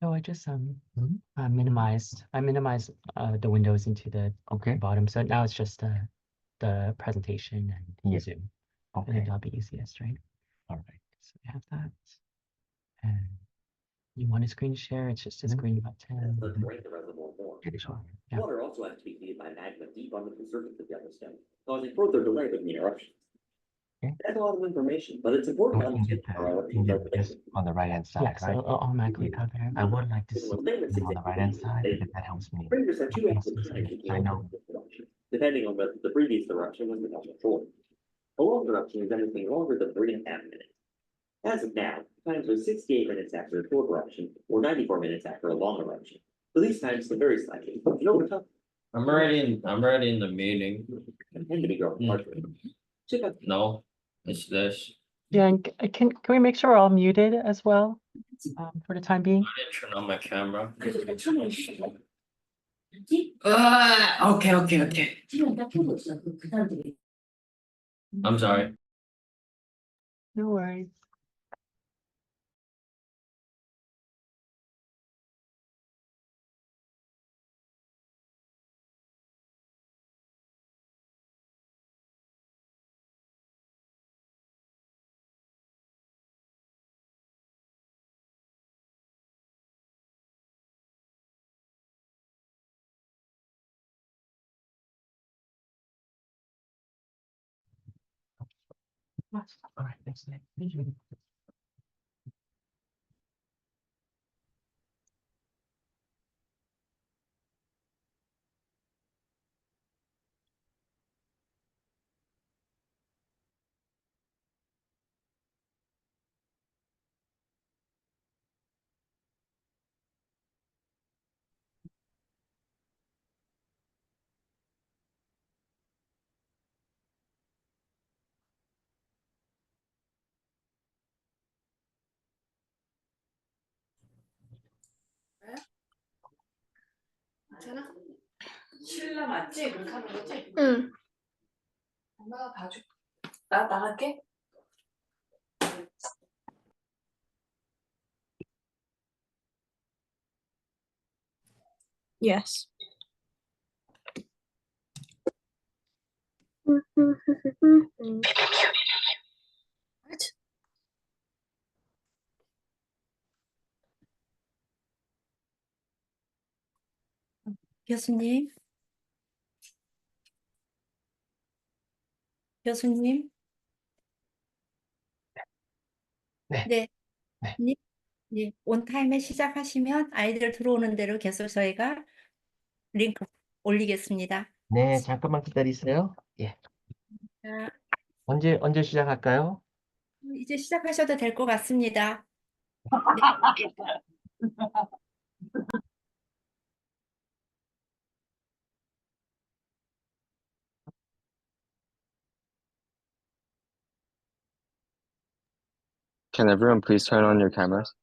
No, I just minimized the windows into the Okay. bottom. So now it's just the presentation and Yeah. Zoom. I Okay. think that'll be easiest, right? All right. So we have that. And you want a screen share? It's just a screen button. Let's rank the reservoir more. Okay, sure. Yeah. Water also has to be heated by magma deep under the surface of the understone, causing further delay with the eruption. Okay. That's a lot of information, but it's important to We can understand get how our we can eruptions are get this predicted. on the right-hand side, Yeah, so right? it'll automatically cover. I would like to see Well, think of them on the right-hand side because that helps me. Previous had two Okay, active so times in I know. the eruption, depending on whether the previous eruption was the most short. A long eruption is anything longer than 3.5 minutes. As of now, times are 68 minutes after a short eruption, or 94 minutes after a long eruption. So these times can vary slightly. And over time, I'm already in the meeting. they tend to be growing larger. Check out No, it's this. Yeah, and can we make sure we're all muted as well for the time being? I didn't turn on my camera. Okay. I'm sorry. No worries. All right, thanks. 괜찮아? 신라 맞지? 그렇게 하는 거지? 응. 엄마가 봐줄. 나 나갈게. Yes. What? 교수님? 교수님? 네. 네. 네. 네. 네. 온타임에 시작하시면 아이들 들어오는 대로 계속 저희가 링크 올리겠습니다. 네, 잠깐만 기다리세요. 예. 자, 언제 시작할까요? 이제 시작하셔도 될 것 같습니다. Can everyone please turn on your cameras?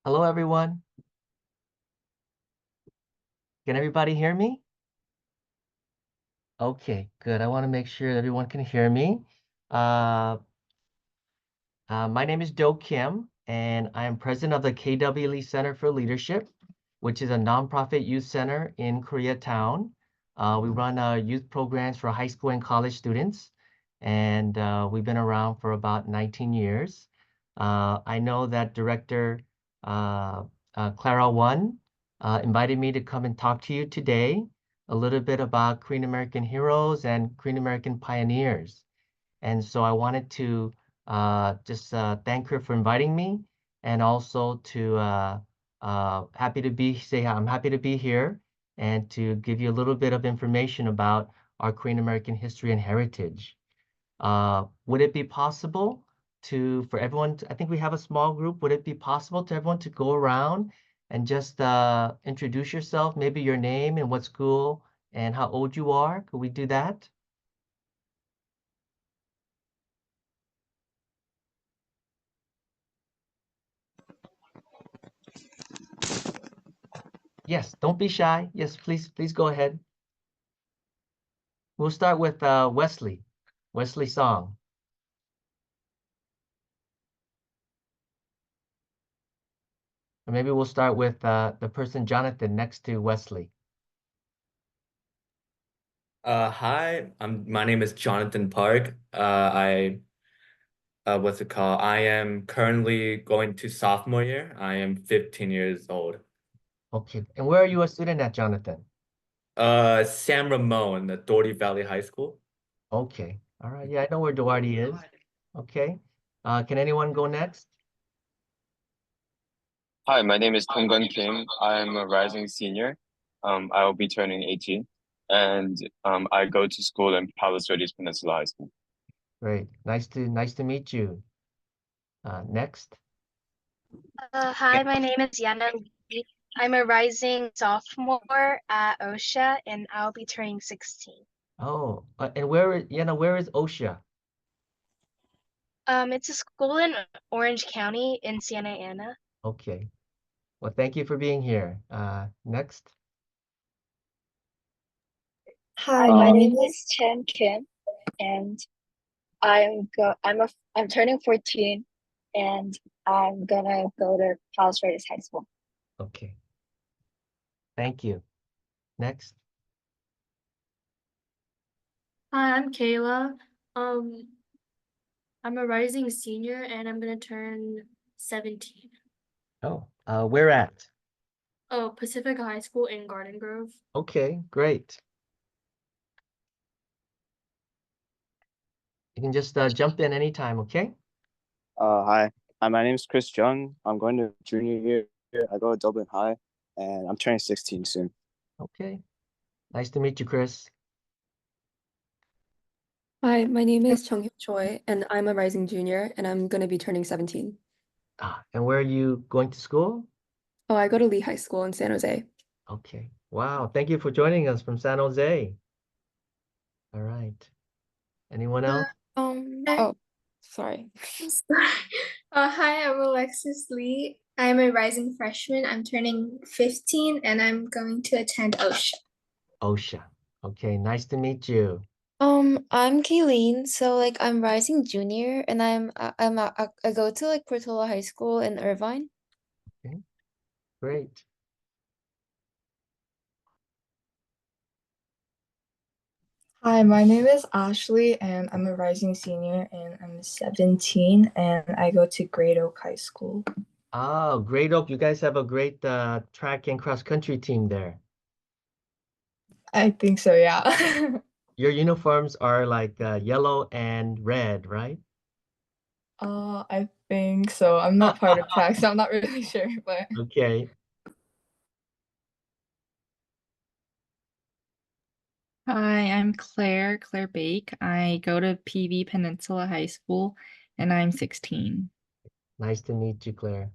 Hello, everyone. Can everybody hear me? Okay, good. I want to make sure everyone can hear me. My name is Do Kim, and I am president of the KW Lee Center for Leadership, which is a nonprofit youth center in Koreatown. We run youth programs for high school and college students, and we've been around for about 19 years. I know that Director Clara Won invited me to come and talk to you today a little bit about Korean American heroes and Korean American pioneers. And so I wanted to just thank her for inviting me, and also to I'm happy to be here and to give you a little bit of information about our Korean American history and heritage. Would it be possible for everyone, I think we have a small group, would it be possible to everyone to go around and just introduce yourself, maybe your name and what school and how old you are? Could we do that? Yes, don't be shy. Yes, please go ahead. We'll start with Wesley Song. Or maybe we'll start with the person Jonathan next to Wesley. Hi, my name is Jonathan Park. What's it called? I am currently going to sophomore year. I am 15 years old. Okay, and where are you a student at, Jonathan? San Ramon, the Doherty Valley High School. Okay, all right, yeah, I know where Doherty is. Okay, can anyone go next? Hi, my name is Donggun Kim. I'm a rising senior. I will be turning 18, and I go to school in Palos Verdes Peninsula High School. Great, nice to meet you. Next. Hi, my name is Yana Lee. I'm a rising sophomore at OSHA and I'll be turning 16. Oh, and where is OSHA? It's a school in Orange County in Santa Ana. Okay, well, thank you for being here. Next. Hi, my name is Chen Kim, and I'm turning 14, and I'm gonna go to Palos Verdes High School. Okay. Thank you. Next. Hi, I'm Kayla. I'm a rising senior and I'm gonna turn 17. Oh, where at? Oh, Pacific High School in Garden Grove. Okay, great. You can just jump in anytime, okay? Hi, my name is Chris Jung. I'm going to junior year. I go to Dublin High, and I'm turning 16 soon. Okay. Nice to meet you, Chris. Hi, my name is Chung Choi, and I'm a rising junior, and I'm going to be turning 17. And where are you going to school? Oh, I go to Lee High School in San Jose. Okay. Wow. Thank you for joining us from San Jose. All right. Anyone else? Oh, sorry. Hi, I'm Alexis Lee. I'm a rising freshman. I'm turning 15 and I'm going to attend OSHA. OSHA. Okay, nice to meet you. I'm Kayleen, so like I'm rising junior and I go to like Portola High School in Irvine. Okay, great. Hi, my name is Ashley and I'm a rising senior and I'm 17 and I go to Great Oak High School. Oh, Great Oak, you guys have a great track and cross country team there. I think so, yeah. Your uniforms are like yellow and red, right? I think so. I'm not part of track, so I'm not really sure, but Okay. Hi, I'm Claire Bake. I go to PV Peninsula High School and I'm 16. Nice to meet you, Claire.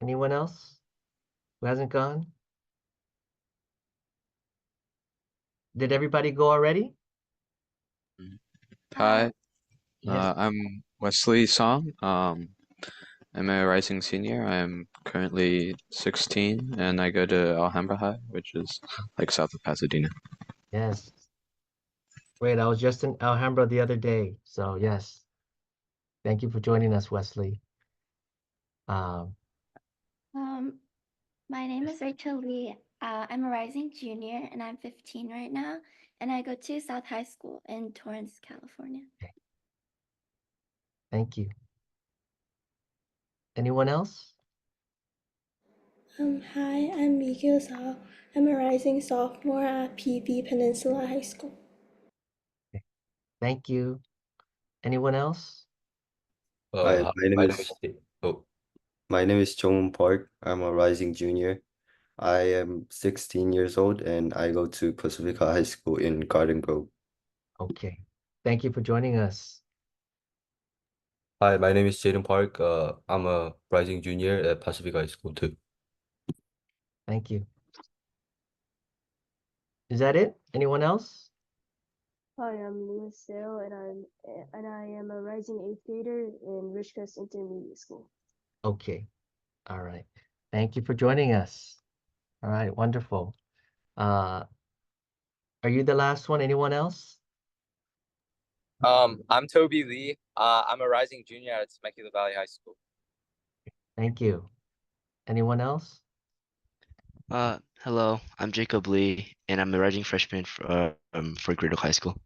Anyone else who hasn't gone? Did everybody go already? Hi, Yes. I'm Wesley Song. I'm a rising senior. I'm currently 16 and I go to Alhambra High, which is like south of Pasadena. Yes. Great. I was just in Alhambra the other day. So yes. Thank you for joining us, Wesley. My name is Rachel Lee. I'm a rising junior and I'm 15 right now. And I go to South High School in Torrance, California. Okay. Thank you. Anyone else? Hi, I'm Mikio Sao. I'm a rising sophomore at PV Peninsula High School. Okay. Thank you. Anyone else? Hi, Hi, my name my name is is oh, my name is Jong Park. I'm a rising junior. I am 16 years old and I go to Pacifica High School in Garden Grove. Okay. Thank you for joining us. Hi, my name is Jaden Park. I'm a rising junior at Pacifica High School too. Thank you. Is that it? Anyone else? Hi, I'm Louis Sale, and I am a rising eighth grader in Richcrest Intermediate School. Okay. All right. Thank you for joining us. All right, wonderful. Are you the last one? Anyone else? I'm Toby Lee. I'm a rising junior at Temecula Valley High School. Thank you. Anyone else? Hello, I'm Jacob Lee, and I'm a rising freshman for Great Oak High School.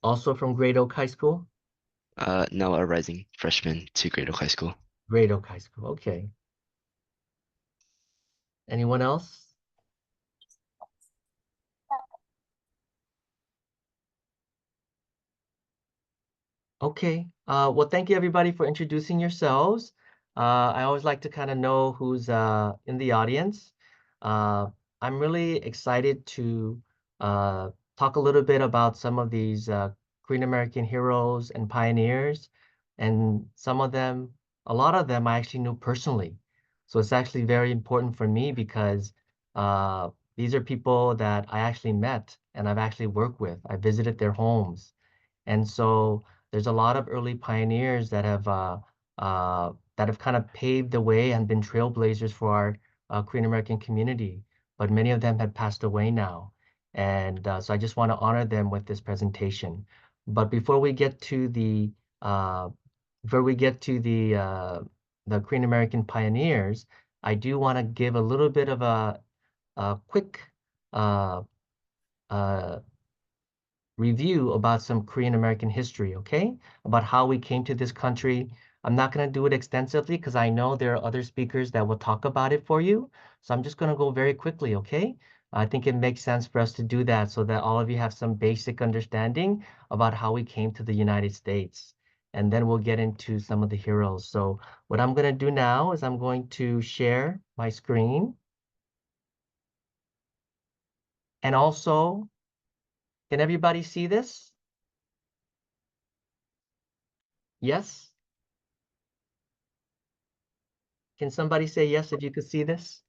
Also from Great Oak High School? No, a rising freshman to Great Oak High School. Great Oak High School. Okay. Anyone else? Okay. Well, thank you everybody for introducing yourselves. I always like to kind of know who's in the audience. I'm really excited to talk a little bit about some of these Korean American heroes and pioneers, and some of them, a lot of them I actually knew personally. So it's actually very important for me because these are people that I actually met and I've actually worked with. I visited their homes. And so there's a lot of early pioneers that have kind of paved the way and been trailblazers for our Korean American community, but many of them had passed away now. And so I just want to honor them with this presentation. But before we get to the uh, the Korean American pioneers, I do want to give a little bit of a quick uh, uh, review about some Korean American history, okay? About how we came to this country. I'm not going to do it extensively because I know there are other speakers that will talk about it for you. So I'm just going to go very quickly, okay? I think it makes sense for us to do that so that all of you have some basic understanding about how we came to the United States. And then we'll get into some of the heroes. So what I'm going to do now is I'm going to share my screen. And also, can everybody see this? Yes? Can somebody say yes if you could see this?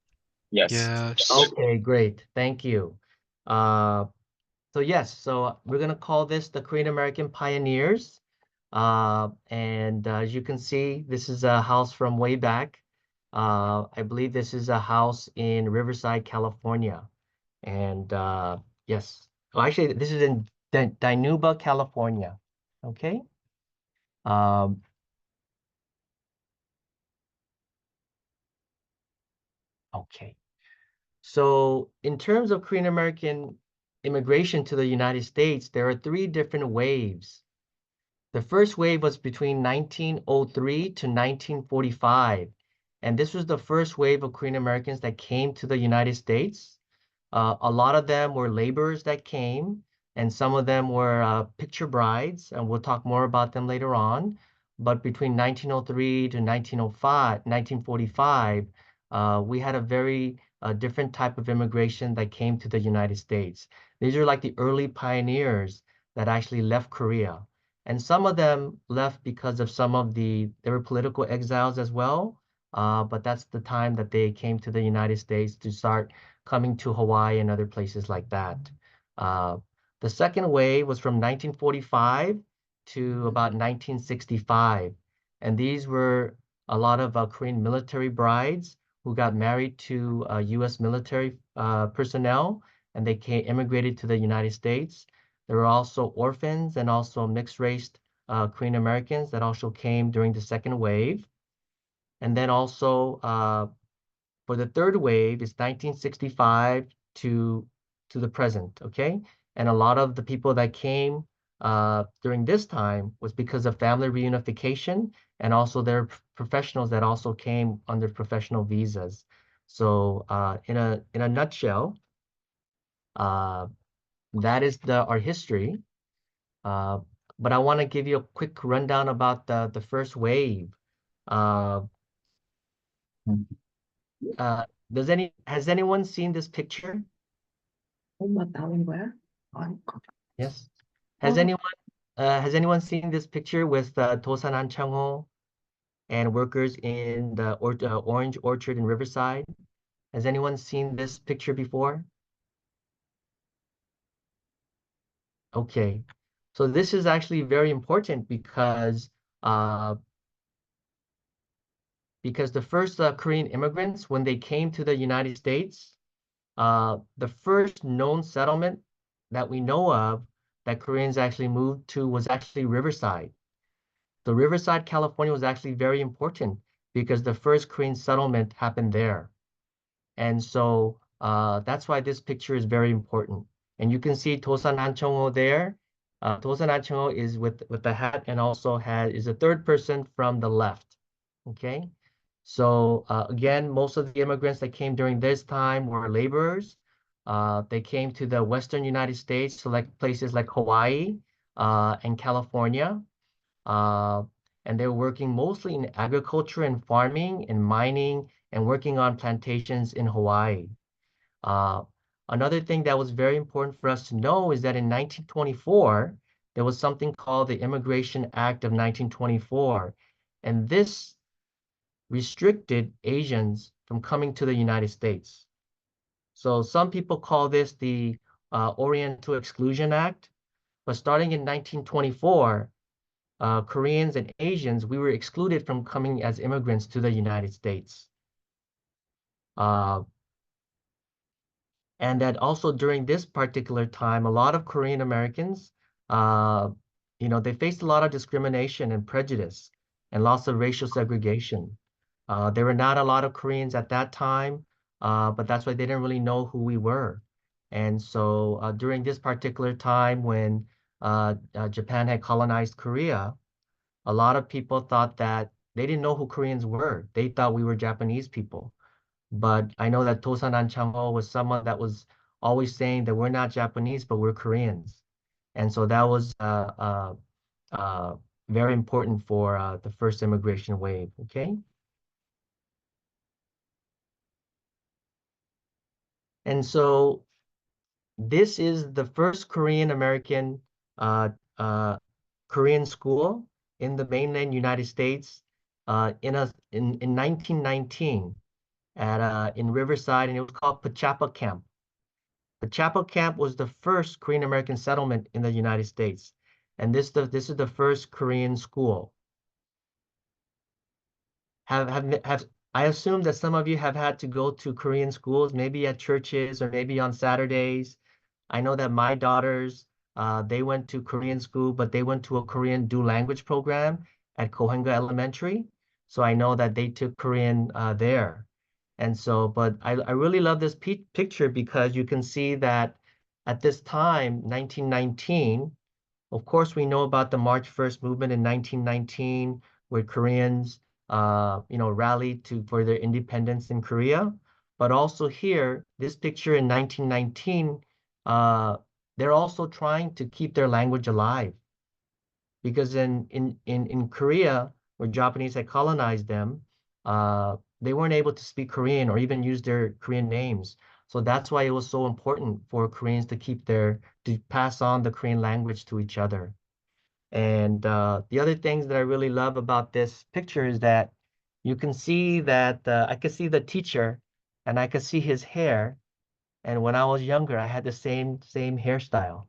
Yes. Yes. Okay, great. Thank you. So yes, so we're gonna call this the Korean American pioneers. And as you can see, this is a house from way back. I believe this is a house in Riverside, California. And yes, oh, actually, this is in Dinuba, California. Okay. Um, okay. So in terms of Korean American immigration to the United States, there are three different waves. The first wave was between 1903 to 1945, and this was the first wave of Korean Americans that came to the United States. A lot of them were laborers that came, and some of them were picture brides, and we'll talk more about them later on. But between 1903 to 1945, we had a very different type of immigration that came to the United States. These are like the early pioneers that actually left Korea. And some of them left because of they were political exiles as well. But that's the time that they came to the United States to start coming to Hawaii and other places like that. The second wave was from 1945 to about 1965. And these were a lot of Korean military brides who got married to US military personnel, and they immigrated to the United States. There were also orphans and also mixed-race Korean Americans that also came during the second wave. And then also for the third wave is 1965 to the present, okay? And a lot of the people that came during this time was because of family reunification, and also there are professionals that also came under professional visas. So in a nutshell, that is our history. but I want to give you a quick rundown about the first wave. Has anyone seen this picture? Yes. Has anyone seen this picture with Dosan Anchangho and workers in the orange orchard in Riverside? Has anyone seen this picture before? Okay. So this is actually very important because the first Korean immigrants, when they came to the United States, the first known settlement that we know of that Koreans actually moved to was actually Riverside. So Riverside, California was actually very important because the first Korean settlement happened there. And so that's why this picture is very important. And you can see Dosan Anchongho there. Dosan Anchongho is with the hat and also is the third person from the left. Okay. So again, most of the immigrants that came during this time were laborers. They came to the Western United States, to like places like Hawaii and California. And they were working mostly in agriculture and farming and mining and working on plantations in Hawaii. Another thing that was very important for us to know is that in 1924, there was something called the Immigration Act of 1924. And this restricted Asians from coming to the United States. So some people call this the Oriental Exclusion Act. But starting in 1924, Koreans and Asians, we were excluded from coming as immigrants to the United States. And that also during this particular time, a lot of Korean Americans, they faced a lot of discrimination and prejudice and lots of racial segregation. There were not a lot of Koreans at that time, but that's why they didn't really know who we were. And so during this particular time when Japan had colonized Korea, a lot of people thought that they didn't know who Koreans were. They thought we were Japanese people. But I know that Dosan Anchangho was someone that was always saying that we're not Japanese, but we're Koreans. And so that was very important for the first immigration wave, okay? And so this is the first Korean American Korean school in the mainland United States in 1919 in Riverside, and it was called Pachapa Camp. Pachapa Camp was the first Korean American settlement in the United States, and this is the first Korean school. I assume that some of you have had to go to Korean schools, maybe at churches or maybe on Saturdays. I know that my daughters, they went to Korean school, but they went to a Korean dual language program at Kohenga Elementary. So I know that they took Korean there. And so, but I really love this picture because you can see that at this time, 1919, of course, we know about the March 1st movement in 1919, where Koreans, rallied for their independence in Korea. But also here, this picture in 1919, they're also trying to keep their language alive. Because in Korea, where Japanese had colonized them, they weren't able to speak Korean or even use their Korean names. So that's why it was so important for Koreans to pass on the Korean language to each other. And the other things that I really love about this picture is that you can see that I could see the teacher and I could see his hair. And when I was younger, I had the same hairstyle.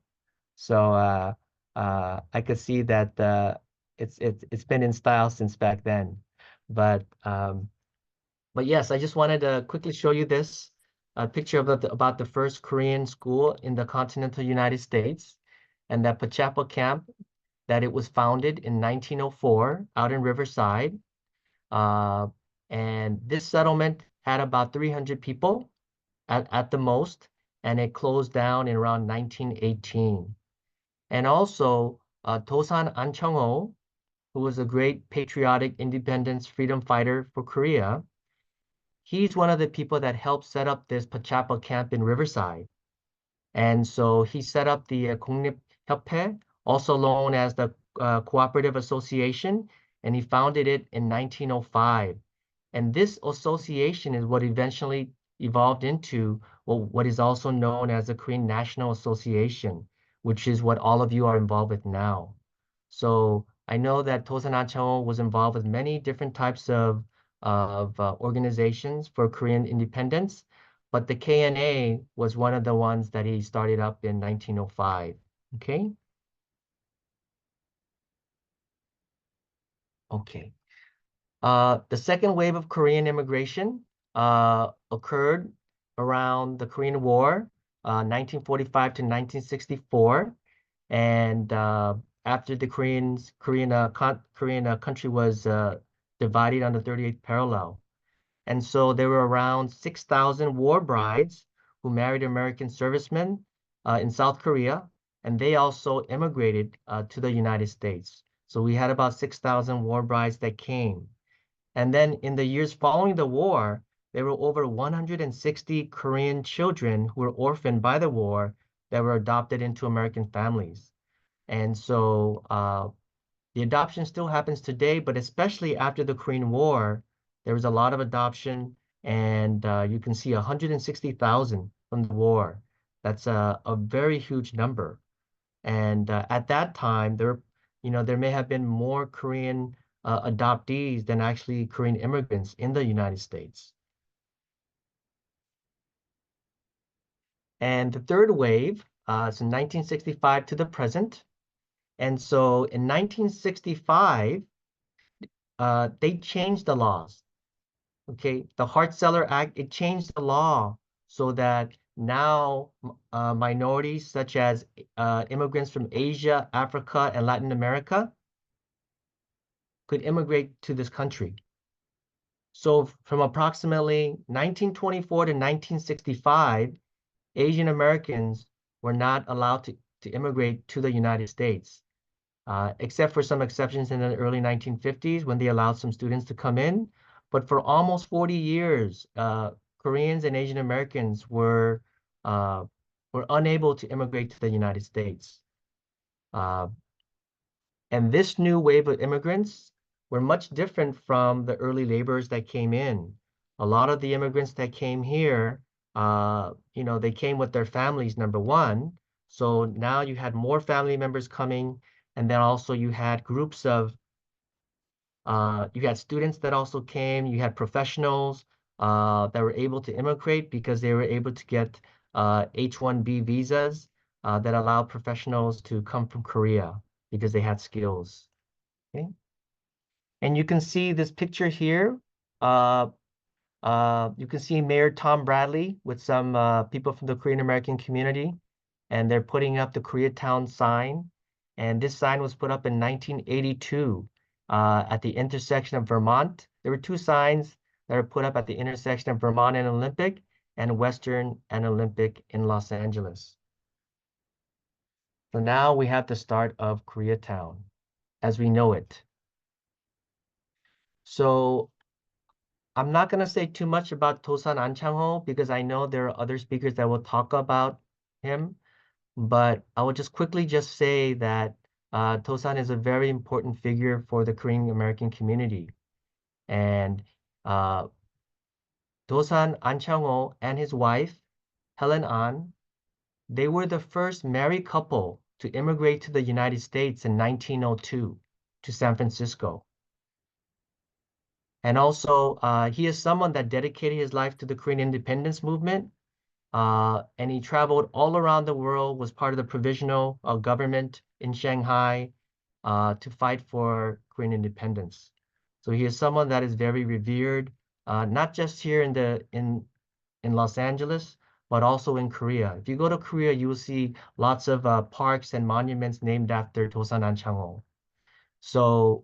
So I could see that it's been in style since back then. But yes, I just wanted to quickly show you this picture about the first Korean school in the continental United States, and that Pachapa Camp, that it was founded in 1904 out in Riverside. And this settlement had about 300 people at the most, and it closed down in around 1918. And also, Dosan Anchongho, who was a great patriotic independence freedom fighter for Korea, he's one of the people that helped set up this Pachapa camp in Riverside. And so he set up the 국립협회, also known as the Cooperative Association, and he founded it in 1905. And this association is what eventually evolved into what is also known as the Korean National Association, which is what all of you are involved with now. So I know that Dosan Anchang was involved with many different types of organizations for Korean independence, but the KNA was one of the ones that he started up in 1905. Okay. Okay. The second wave of Korean immigration occurred around the Korean War, 1945 to 1964, and after the Korean country was divided on the 38th parallel. And so there were around 6,000 war brides who married American servicemen in South Korea, and they also immigrated to the United States. So we had about 6,000 war brides that came. And then in the years following the war, there were over 160 Korean children who were orphaned by the war that were adopted into American families. And so the adoption still happens today, but especially after the Korean War, there was a lot of adoption, and you can see 160,000 from the war. That's a very huge number. And at that time, there may have been more Korean adoptees than actually Korean immigrants in the United States. And the third wave is in 1965 to the present. And so in 1965, they changed the laws. Okay, the Hart-Celler Act, it changed the law so that now minorities such as immigrants from Asia, Africa, and Latin America could immigrate to this country. So from approximately 1924 to 1965, Asian Americans were not allowed to immigrate to the United States, except for some exceptions in the early 1950s when they allowed some students to come in. But for almost 40 years, Koreans and Asian Americans were unable to immigrate to the United States. And this new wave of immigrants were much different from the early laborers that came in. A lot of the immigrants that came here, they came with their families, number one. So now you had more family members coming, and then also you had groups of, you had students that also came, you had professionals that were able to immigrate because they were able to get H-1B visas that allowed professionals to come from Korea because they had skills. Okay. And you can see this picture here. You can see Mayor Tom Bradley with some people from the Korean American community, and they're putting up the Koreatown sign. And this sign was put up in 1982 at the intersection of Vermont. There were two signs that were put up at the intersection of Vermont and Olympic and Western and Olympic in Los Angeles. So now we have the start of Koreatown as we know it. So I'm not going to say too much about Dosan Anchang-ho because I know there are other speakers that will talk about him, but I will just quickly just say that Dosan is a very important figure for the Korean American community. And Dosan Anchang-ho and his wife, Helen An, they were the first married couple to immigrate to the United States in 1902 to San Francisco. And also, he is someone that dedicated his life to the Korean independence movement. And he traveled all around the world, was part of the provisional government in Shanghai to fight for Korean independence. So he is someone that is very revered, not just here in Los Angeles, but also in Korea. If you go to Korea, you will see lots of parks and monuments named after Dosan Anchang-ho. So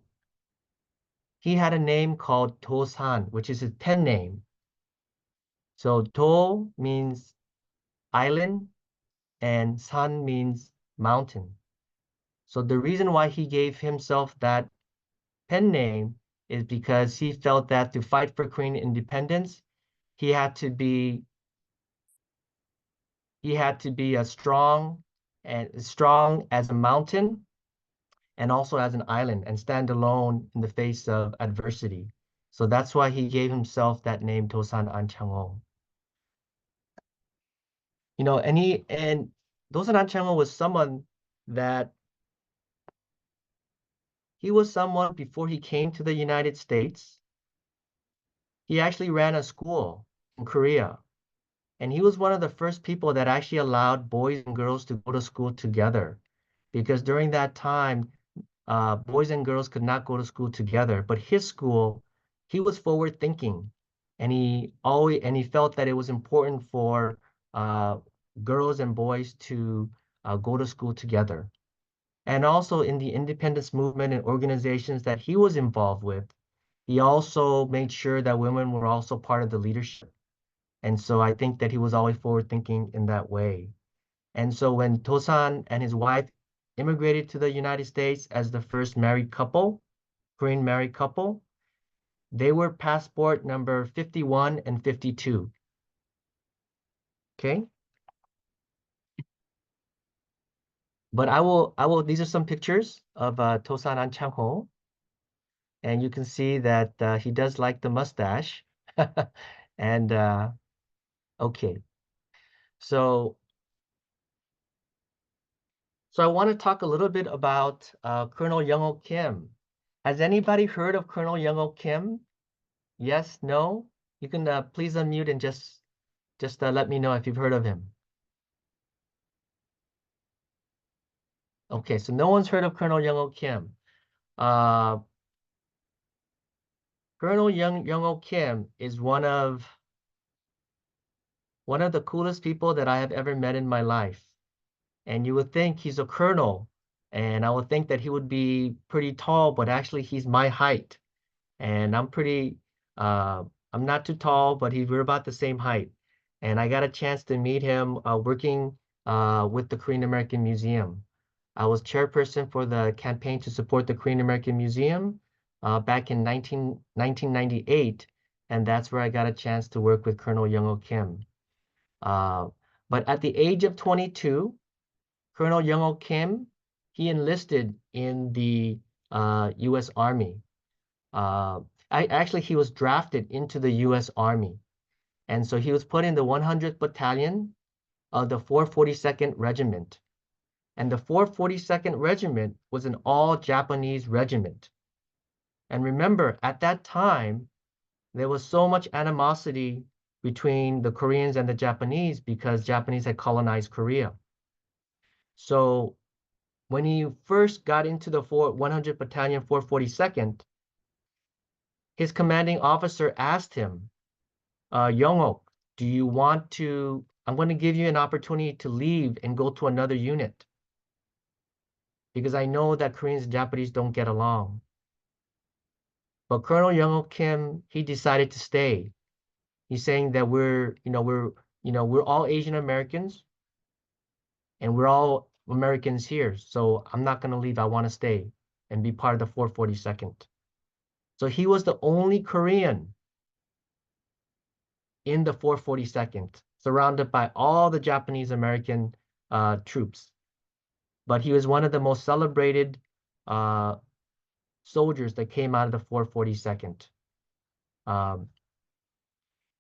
he had a name called Dosan, which is his pen name. So Do means island and San means mountain. So the reason why he gave himself that pen name is because he felt that to fight for Korean independence, he had to be as strong as a mountain and also as an island and stand alone in the face of adversity. So that's why he gave himself that name Dosan Anchangho. You know, and Dosan Anchangho was someone that he was someone before he came to the United States. He actually ran a school in Korea. And he was one of the first people that actually allowed boys and girls to go to school together. Because during that time, boys and girls could not go to school together. But his school, he was forward thinking. And he felt that it was important for girls and boys to go to school together. And also in the independence movement and organizations that he was involved with, he also made sure that women were also part of the leadership. And so I think that he was always forward thinking in that way. And so when Dosan and his wife immigrated to the United States as the first married couple, Korean married couple, they were passport number 51 and 52. Okay. But these are some pictures of Dosan Anchangho. And you can see that he does like the mustache. And okay. So I want to talk a little bit about Colonel Young-ho Kim. Has anybody heard of Colonel Young-ho Kim? Yes, no? You can please unmute and just let me know if you've heard of him. Okay, so no one's heard of Colonel Young-ho Kim. Colonel Young-ho Kim is one of the coolest people that I have ever met in my life. And you would think he's a colonel, and I would think that he would be pretty tall, but actually he's my height. And I'm not too tall, but we're about the same height. And I got a chance to meet him working with the Korean American Museum. I was chairperson for the campaign to support the Korean American Museum back in 1998. And that's where I got a chance to work with Colonel Young-ho Kim. But at the age of 22, Colonel Young-ho Kim, he enlisted in the U.S. Army. He was drafted into the U.S. Army. And so he was put in the 100th Battalion of the 442nd Regiment. And the 442nd Regiment was an all-Japanese regiment. And remember, at that time, there was so much animosity between the Koreans and the Japanese because Japanese had colonized Korea. So when he first got into the 100th Battalion 442nd, his commanding officer asked him, Young-ho, do you want to, I'm going to give you an opportunity to leave and go to another unit. Because I know that Koreans and Japanese don't get along. But Colonel Young-ho Kim, he decided to stay. He's saying that we're all Asian Americans and we're all Americans here. So I'm not going to leave. I want to stay and be part of the 442nd. So he was the only Korean in the 442nd, surrounded by all the Japanese American troops. But he was one of the most celebrated soldiers that came out of the 442nd.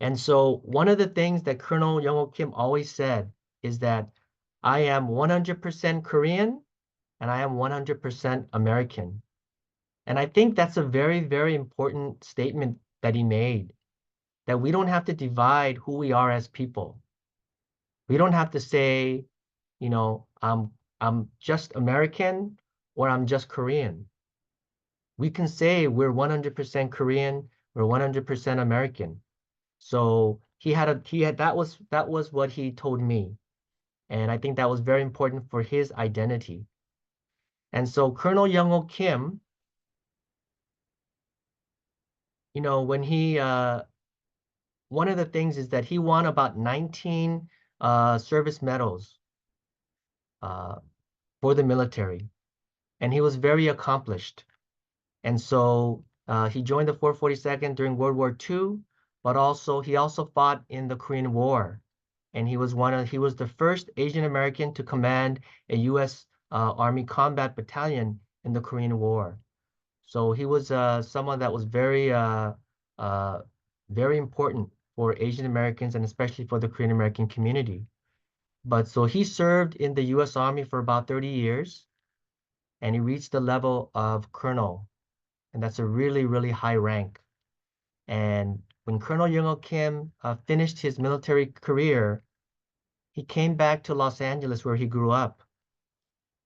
And so one of the things that Colonel Young-ho Kim always said is that I am 100% Korean and I am 100% American. And I think that's a very, very important statement that he made, that we don't have to divide who we are as people. We don't have to say, I'm just American or I'm just Korean. We can say we're 100% Korean, we're 100% American. So that was what he told me. And I think that was very important for his identity. And so Colonel Young-ho Kim, when he one of the things is that he won about 19 service medals for the military, and he was very accomplished. And so he joined the 442nd during World War II, but he also fought in the Korean War, and he was the first Asian American to command a U.S. Army combat battalion in the Korean War. So he was someone that was very important for Asian Americans and especially for the Korean American community. But so he served in the U.S. Army for about 30 years, and he reached the level of colonel, and that's a really, really high rank. And when Colonel Young Kim finished his military career, he came back to Los Angeles where he grew up,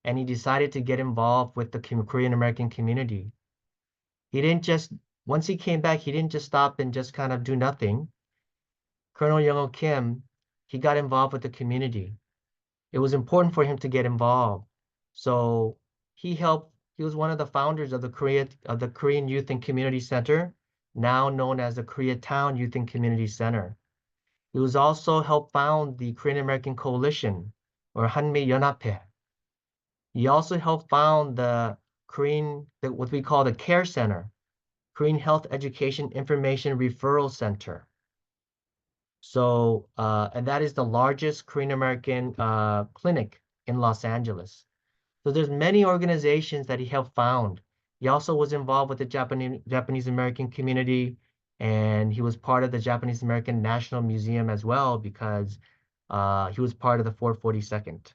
and he decided to get involved with the Korean American community. He didn't just, once he came back, he didn't just stop and just kind of do nothing. Colonel Young Kim, he got involved with the community. It was important for him to get involved. So he was one of the founders of the Korean Youth and Community Center, now known as the Koreatown Youth and Community Center. He was also helped found the Korean American Coalition, or Hanmi Yeonaphae. He also helped found what we call the CARE Center, Korean Health Education Information Referral Center. So, and that is the largest Korean American clinic in Los Angeles. So there's many organizations that he helped found. He also was involved with the Japanese American community, and he was part of the Japanese American National Museum as well because he was part of the 442nd.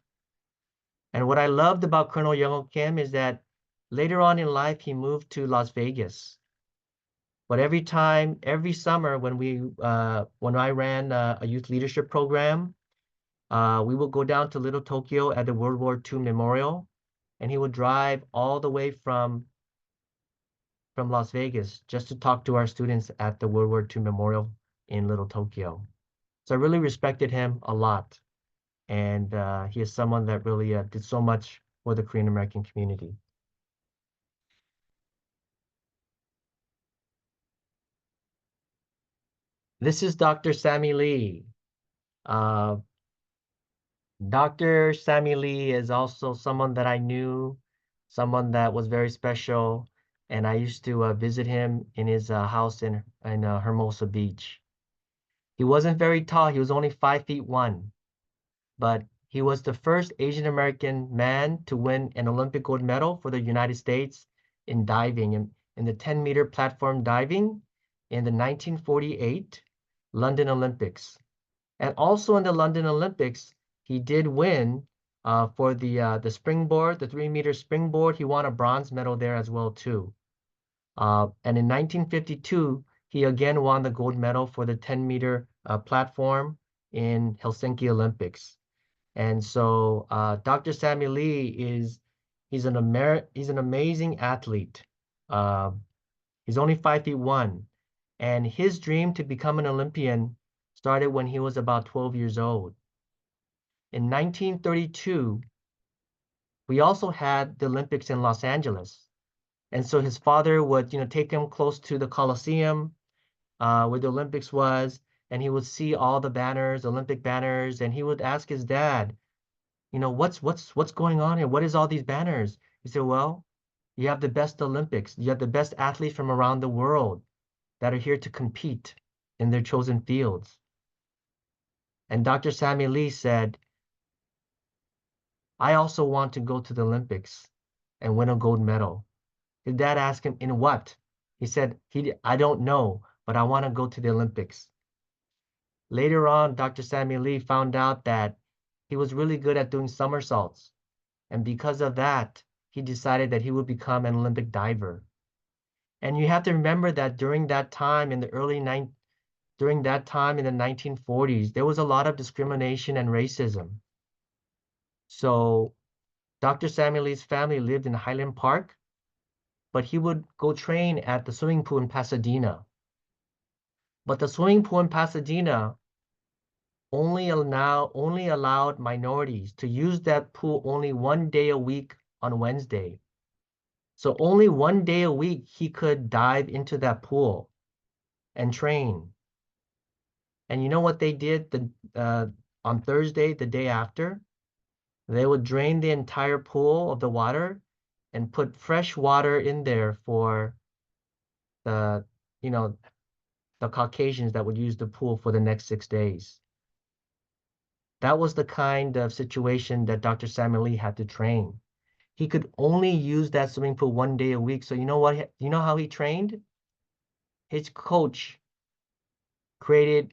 And what I loved about Colonel Young Kim is that later on in life, he moved to Las Vegas. But every summer when I ran a youth leadership program, we would go down to Little Tokyo at the World War II Memorial, and he would drive all the way from Las Vegas just to talk to our students at the World War II Memorial in Little Tokyo. So I really respected him a lot. And he is someone that really did so much for the Korean American community. This is Dr. Sammy Lee. Dr. Sammy Lee is also someone that I knew, someone that was very special, and I used to visit him in his house in Hermosa Beach. He wasn't very tall. He was only 5'1", but he was the first Asian American man to win an Olympic gold medal for the United States in diving, in the 10-meter platform diving in the 1948 London Olympics. And also in the London Olympics, he did win for the springboard, the 3-meter springboard. He won a bronze medal there as well too. And in 1952, he again won the gold medal for the 10-meter platform in Helsinki Olympics. And so Dr. Sammy Lee he's an amazing athlete. He's only 5'1", and his dream to become an Olympian started when he was about 12 years old. In 1932, we also had the Olympics in Los Angeles. And so his father would, take him close to the Coliseum where the Olympics was, and he would see all the banners, Olympic banners, and he would ask his dad, what's going on here? What is all these banners? He said, well, you have the best Olympics. You have the best athletes from around the world that are here to compete in their chosen fields. And Dr. Sammy Lee said, I also want to go to the Olympics and win a gold medal. His dad asked him, in what? He said, I don't know, but I want to go to the Olympics. Later on, Dr. Sammy Lee found out that he was really good at doing somersaults. And because of that, he decided that he would become an Olympic diver. And you have to remember that during that time in the 1940s, there was a lot of discrimination and racism. So Dr. Sammy Lee's family lived in Highland Park, but he would go train at the swimming pool in Pasadena. But the swimming pool in Pasadena only allowed minorities to use that pool only 1 day a week on Wednesday. So only 1 day a week he could dive into that pool and train. And you know what they did on Thursday, the day after? They would drain the entire pool of the water and put fresh water in there for the Caucasians that would use the pool for the next 6 days. That was the kind of situation that Dr. Sammy Lee had to train. he could only use that swimming pool 1 day a week. So you know what? You know how he trained? His coach created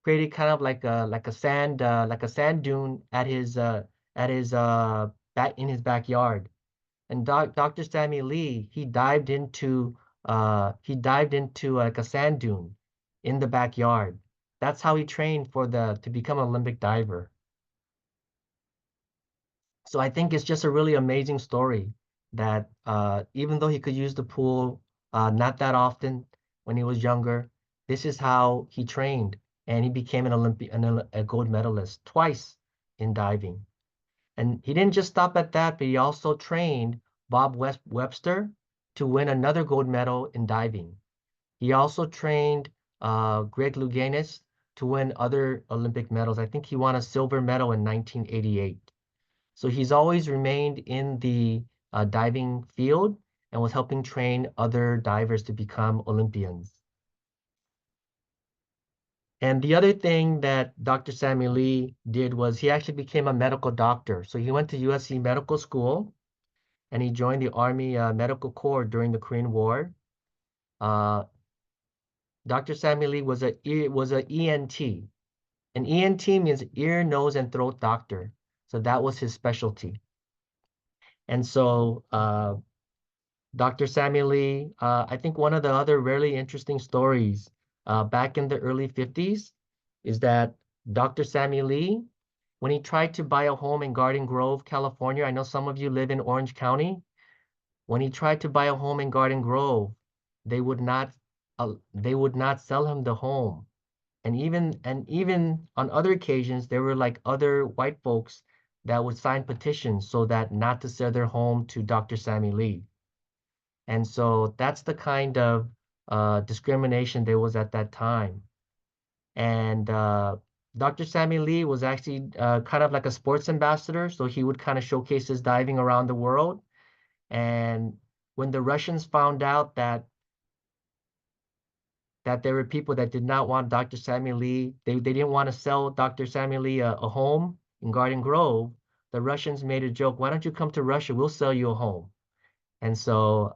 kind of like a sand dune at his back in his backyard. And Dr. Sammy Lee, he dived into like a sand dune in the backyard. That's how he trained to become an Olympic diver. So I think it's just a really amazing story that even though he could use the pool not that often when he was younger, this is how he trained, and he became a gold medalist twice in diving. And he didn't just stop at that, but he also trained Bob Webster to win another gold medal in diving. He also trained Greg Louganis to win other Olympic medals. I think he won a silver medal in 1988. So he's always remained in the diving field and was helping train other divers to become Olympians. And the other thing that Dr. Sammy Lee did was he actually became a medical doctor. So he went to USC Medical School and he joined the Army Medical Corps during the Korean War. Dr. Sammy Lee was an ENT. An ENT means ear, nose, and throat doctor. So that was his specialty. And so Dr. Sammy Lee, I think one of the other really interesting stories back in the early 50s is that Dr. Sammy Lee, when he tried to buy a home in Garden Grove, California, I know some of you live in Orange County. When he tried to buy a home in Garden Grove, they would not sell him the home. And even on other occasions, there were like other white folks that would sign petitions so that not to sell their home to Dr. Sammy Lee. And so that's the kind of discrimination there was at that time. And Dr. Sammy Lee was actually kind of like a sports ambassador. So he would kind of showcase his diving around the world. And when the Russians found out that there were people that did not want Dr. Sammy Lee, they didn't want to sell Dr. Sammy Lee a home in Garden Grove, the Russians made a joke, why don't you come to Russia? We'll sell you a home. And so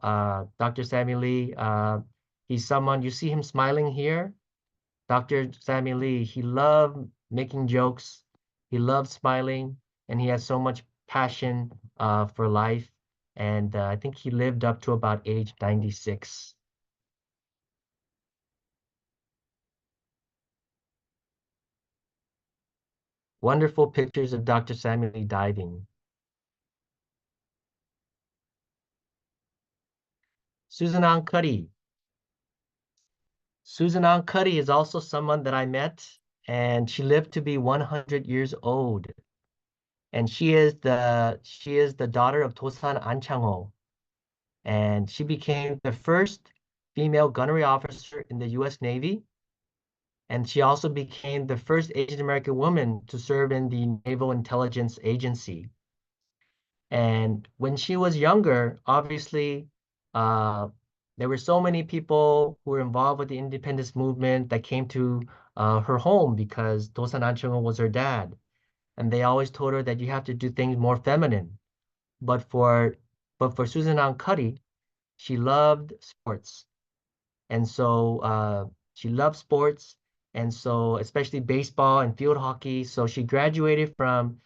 Dr. Sammy Lee, he's someone, you see him smiling here. Dr. Sammy Lee, he loved making jokes. He loved smiling, and he has so much passion for life. And I think he lived up to about age 96. Wonderful pictures of Dr. Sammy Lee diving. Susan Ann Cuddy. Susan Ann Cuddy is also someone that I met, and she lived to be 100 years old. And she is the daughter of Dosan Anchang-ho. And she became the first female gunnery officer in the U.S. Navy. And she also became the first Asian American woman to serve in the Naval Intelligence Agency. And when she was younger, obviously, there were so many people who were involved with the independence movement that came to her home because Dosan Anchang-ho was her dad. And they always told her that you have to do things more feminine. But for Susan Ann Cuddy, she loved sports. And so she loved sports. And so especially baseball and field hockey. So she graduated from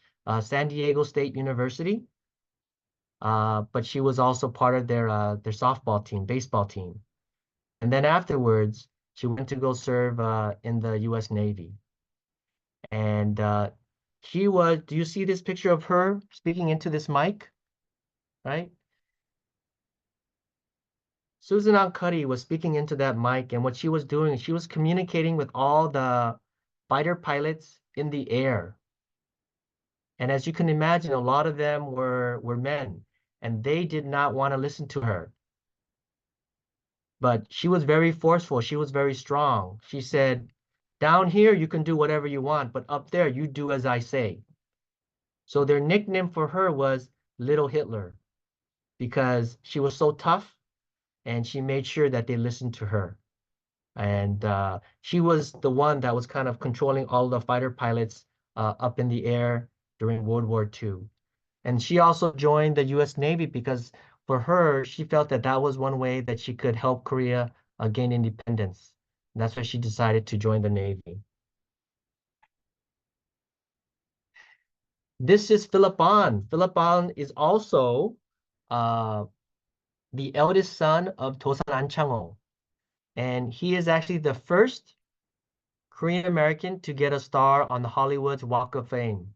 San Diego State University. But she was also part of their softball team, baseball team. And then afterwards, she went to go serve in the U.S. Navy. And do you see this picture of her speaking into this mic? Right? Susan Ann Cuddy was speaking into that mic, and what she was doing, she was communicating with all the fighter pilots in the air. And as you can imagine, a lot of them were men, and they did not want to listen to her. But she was very forceful. She was very strong. She said, down here, you can do whatever you want, but up there, you do as I say. So their nickname for her was Little Hitler, because she was so tough and she made sure that they listened to her. And she was the one that was kind of controlling all the fighter pilots up in the air during World War II. And she also joined the US Navy because for her, she felt that that was one way that she could help Korea gain independence. And that's why she decided to join the Navy. This is Philip An. Philip An is also the eldest son of Dosan Anchangho. And he is actually the first Korean American to get a star on the Hollywood Walk of Fame.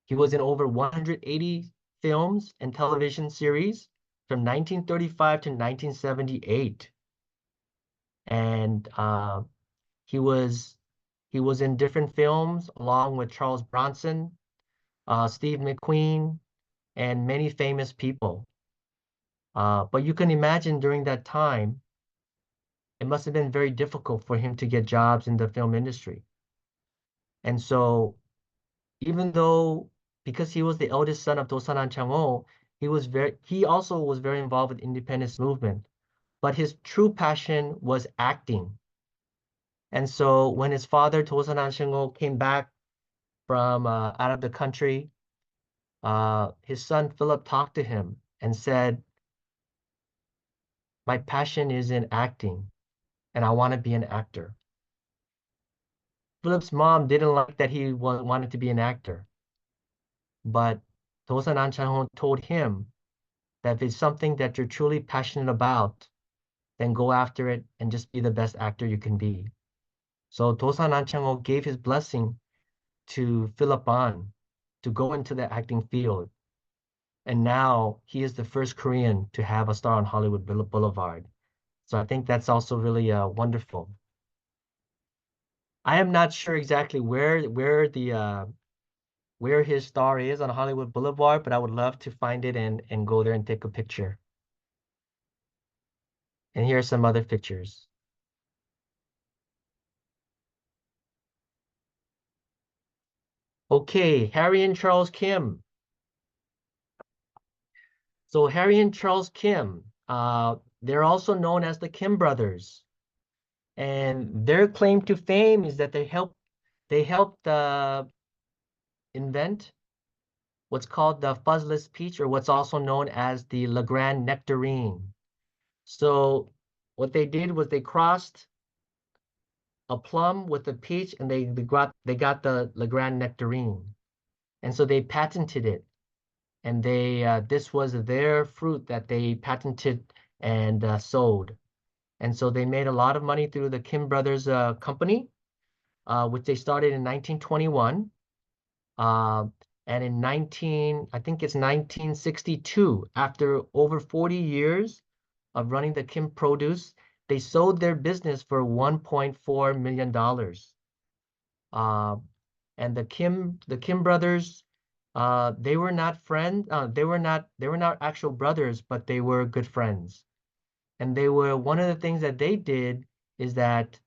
He was in over 180 films and television series from 1935 to 1978. And he was in different films along with Charles Bronson, Steve McQueen, and many famous people. But you can imagine during that time, it must have been very difficult for him to get jobs in the film industry. And so even though, because he was the eldest son of Dosan Anchangho, he also was very involved with independence movement, but his true passion was acting. And so when his father, Dosan Anchangho, came back from out of the country, his son Philip talked to him and said, "My passion is in acting, and I want to be an actor." Philip's mom didn't like that he wanted to be an actor, but Dosan Anchangho told him that if it's something that you're truly passionate about, then go after it and just be the best actor you can be. So Dosan Anchangho gave his blessing to Philip An to go into the acting field. And now he is the first Korean to have a star on Hollywood Boulevard. So I think that's also really wonderful. I am not sure exactly where his star is on Hollywood Boulevard, but I would love to find it and go there and take a picture. And here are some other pictures. Okay, Harry and Charles Kim. So Harry and Charles Kim, they're also known as the Kim brothers. And their claim to fame is that they helped invent what's called the fuzzless peach, or what's also known as the Legrand nectarine. So what they did was they crossed a plum with a peach, and they got the Legrand nectarine. And so they patented it. And this was their fruit that they patented and sold. And so they made a lot of money through the Kim Brothers company, which they started in 1921. And in I think it's 1962, after over 40 years of running the Kim Produce, they sold their business for $1.4 million. And the Kim brothers, they were not friends. They were not actual brothers, but they were good friends. And one of the things that they did is that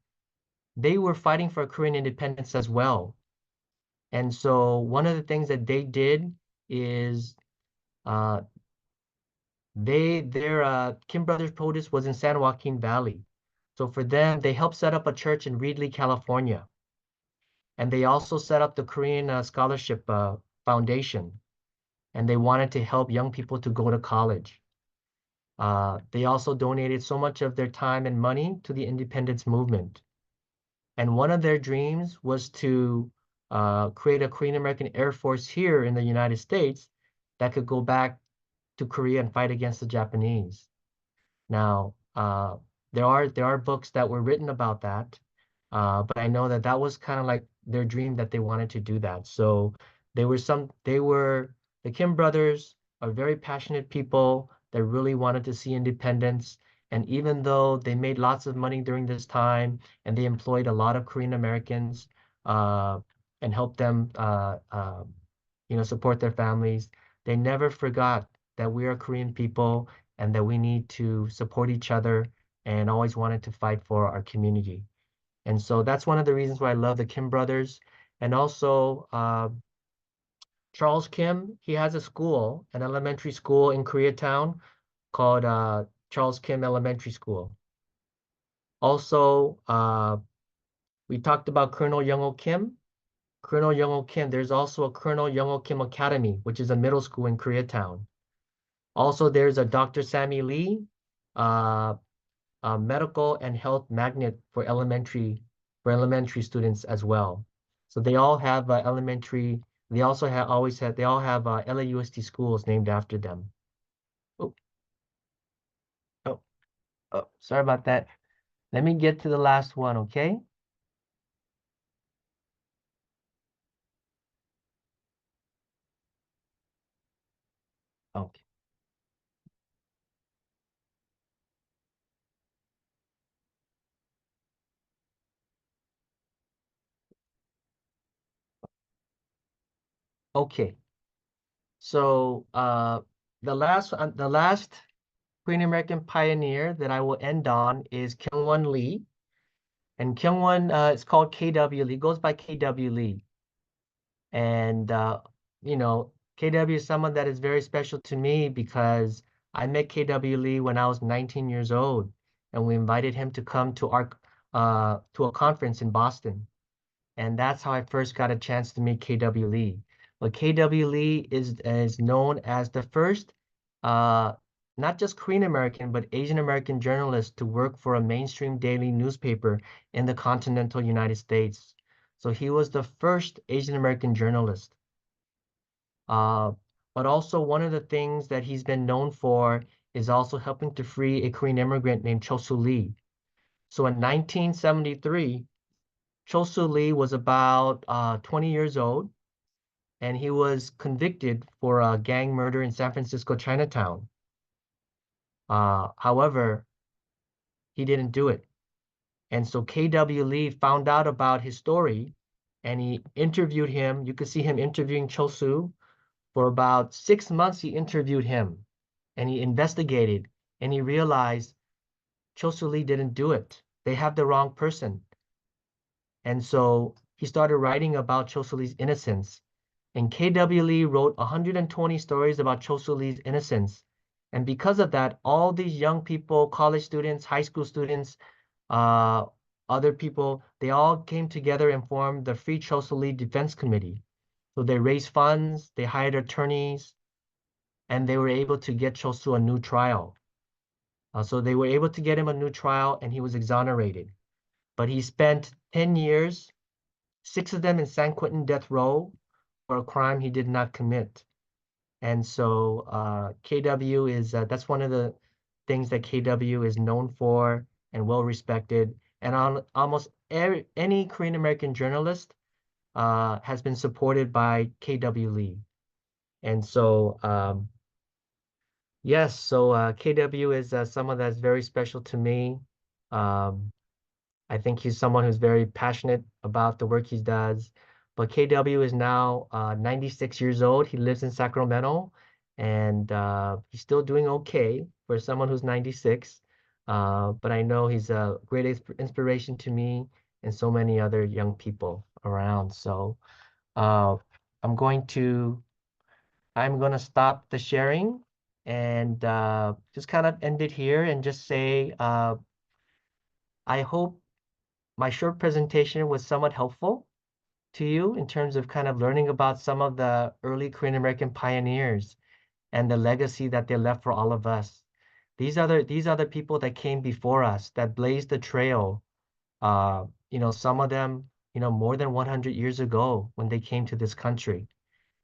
they were fighting for Korean independence as well. And so one of the things that they did is their Kim Brothers Produce was in San Joaquin Valley. So for them, they helped set up a church in Reedley, California. And they also set up the Korean Scholarship Foundation. And they wanted to help young people to go to college. They also donated so much of their time and money to the independence movement. And one of their dreams was to create a Korean American Air Force here in the United States that could go back to Korea and fight against the Japanese. Now, there are books that were written about that, but I know that that was kind of like their dream, that they wanted to do that. So the Kim brothers are very passionate people that really wanted to see independence. And even though they made lots of money during this time and they employed a lot of Korean Americans and helped them support their families, they never forgot that we are Korean people and that we need to support each other, and always wanted to fight for our community. And so that's one of the reasons why I love the Kim brothers. And also Charles Kim, he has a school, an elementary school in Koreatown called Charles Kim Elementary School. Also, we talked about Colonel Young-ho Kim. Colonel Young-ho Kim. There's also a Colonel Young-ho Kim Academy, which is a middle school in Koreatown. Also, there's a Dr. Sammy Lee, a medical and health magnet for elementary students as well. So they all have elementary. They also have they all have LAUSD schools named after them. Oh, sorry about that. Let me get to the last one, okay? Okay. Okay. So the last Korean American pioneer that I will end on is Kyungwon Lee. And Kyungwon it's called KW Lee, goes by KW Lee. And you know, KW is someone that is very special to me because I met KW Lee when I was 19 years old, and we invited him to come to a conference in Boston. And that's how I first got a chance to meet KW Lee. But KW Lee is known as the first, not just Korean American, but Asian American journalist to work for a mainstream daily newspaper in the continental United States. So he was the first Asian American journalist. But also one of the things that he's been known for is also helping to free a Korean immigrant named Cho-Soo Lee. So in 1973, Cho-Soo Lee was about 20 years old, and he was convicted for a gang murder in San Francisco, Chinatown. However, he didn't do it. And so KW Lee found out about his story, and he interviewed him. You could see him interviewing Cho-Soo. For about 6 months, he interviewed him, and he investigated, and he realized Cho-Soo Lee didn't do it. They have the wrong person. And so he started writing about Cho-Soo Lee's innocence. And KW Lee wrote 120 stories about Cho-Soo Lee's innocence. And because of that, all these young people, college students, high school students, other people, they all came together and formed the Free Cho-Soo Lee Defense Committee. So they raised funds, they hired attorneys, and they were able to get Cho-Soo a new trial. So they were able to get him a new trial, and he was exonerated. But he spent 10 years, 6 of them in San Quentin death row for a crime he did not commit. And so KW is, that's one of the things that KW is known for and well respected. And on almost any Korean American journalist has been supported by KW Lee. And so, yes, so KW is someone that's very special to me. I think he's someone who's very passionate about the work he does. But KW is now 96 years old. He lives in Sacramento, and he's still doing okay for someone who's 96. But I know he's a great inspiration to me and so many other young people around. So I'm going to stop the sharing and just kind of end it here and just say, I hope my short presentation was somewhat helpful to you in terms of kind of learning about some of the early Korean American pioneers and the legacy that they left for all of us. These are the people that came before us, that blazed the trail. You know, some of them, you know, more than 100 years ago when they came to this country.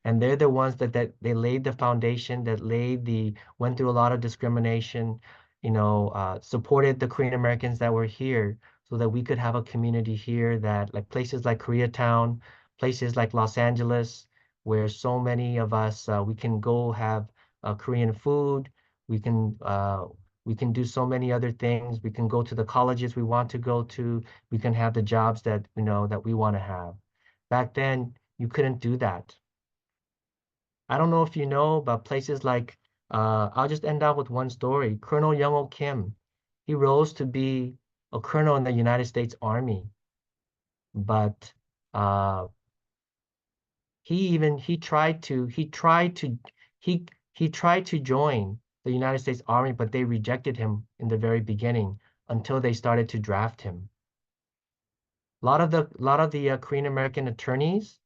And they're the ones that they laid the foundation, went through a lot of discrimination, you know, supported the Korean Americans that were here so that we could have a community here that, like places like Koreatown, places like Los Angeles, where so many of us, we can go have Korean food, we can do so many other things, we can go to the colleges we want to go to, we can have the jobs that, you know, that we want to have. Back then, you couldn't do that. I don't know if you know, but places like, I'll just end up with one story. Colonel Young-ho Kim, he rose to be a colonel in the United States Army. But he tried to join the United States Army, but they rejected him in the very beginning until they started to draft him. A lot of the Korean American attorneys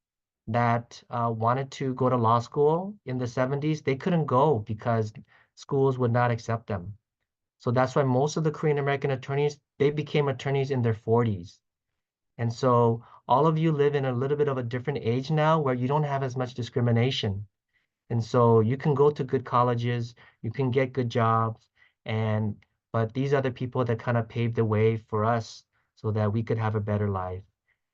that wanted to go to law school in the 70s, they couldn't go because schools would not accept them. So that's why most of the Korean American attorneys, they became attorneys in their 40s. And so all of you live in a little bit of a different age now where you don't have as much discrimination. And so you can go to good colleges, you can get good jobs, but these are the people that kind of paved the way for us so that we could have a better life.